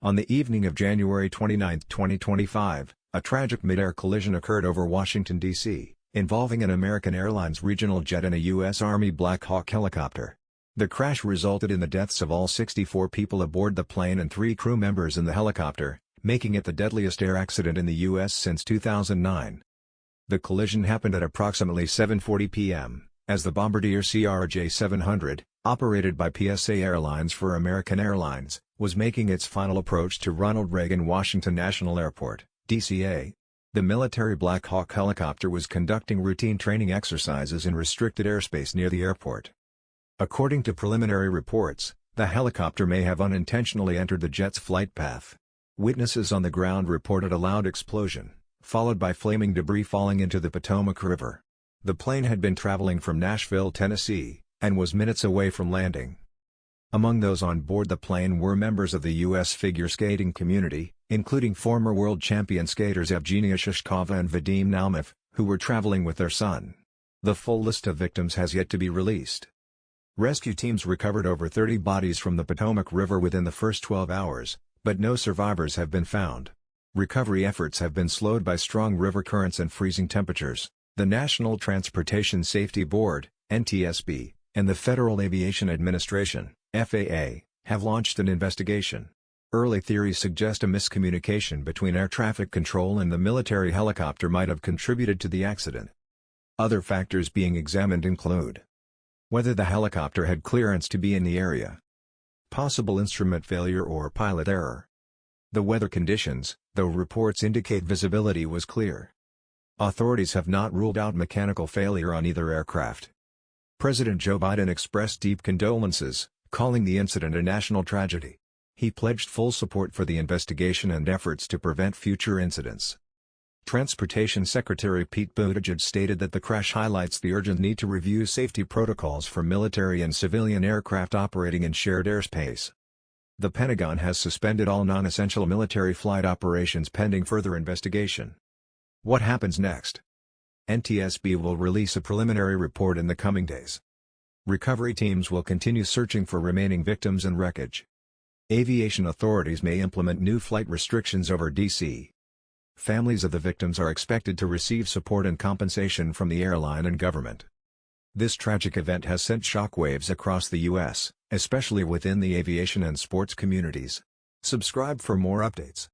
On the evening of January 29, 2025, a tragic mid-air collision occurred over Washington, D.C., involving an American Airlines regional jet and a U.S. Army Black Hawk helicopter. The crash resulted in the deaths of all 64 people aboard the plane and 3 crew members in the helicopter, making it the deadliest air accident in the U.S. since 2009. The collision happened at approximately 7:40 p.m., as the Bombardier CRJ-700, operated by PSA Airlines for American Airlines, was making its final approach to Ronald Reagan Washington National Airport, DCA. The military Black Hawk helicopter was conducting routine training exercises in restricted airspace near the airport. According to preliminary reports, the helicopter may have unintentionally entered the jet's flight path. Witnesses on the ground reported a loud explosion, followed by flaming debris falling into the Potomac River. The plane had been traveling from Nashville, Tennessee, and was minutes away from landing. Among those on board the plane were members of the U.S. figure skating community, including former world champion skaters Evgenia Shishkova and Vadim Naumov, who were traveling with their son. The full list of victims has yet to be released. Rescue teams recovered over 30 bodies from the Potomac River within the first 12 hours, but no survivors have been found. Recovery efforts have been slowed by strong river currents and freezing temperatures. The National Transportation Safety Board, NTSB, and the Federal Aviation Administration, FAA, have launched an investigation. Early theories suggest a miscommunication between air traffic control and the military helicopter might have contributed to the accident. Other factors being examined include whether the helicopter had clearance to be in the area, possible instrument failure or pilot error, the weather conditions, though reports indicate visibility was clear. Authorities have not ruled out mechanical failure on either aircraft. President Joe Biden expressed deep condolences, calling the incident a national tragedy. He pledged full support for the investigation and efforts to prevent future incidents. Transportation Secretary Pete Buttigieg stated that the crash highlights the urgent need to review safety protocols for military and civilian aircraft operating in shared airspace. The Pentagon has suspended all non-essential military flight operations pending further investigation. What happens next? NTSB will release a preliminary report in the coming days. Recovery teams will continue searching for remaining victims and wreckage. Aviation authorities may implement new flight restrictions over D.C. Families of the victims are expected to receive support and compensation from the airline and government. This tragic event has sent shockwaves across the U.S., especially within the aviation and sports communities. Subscribe for more updates.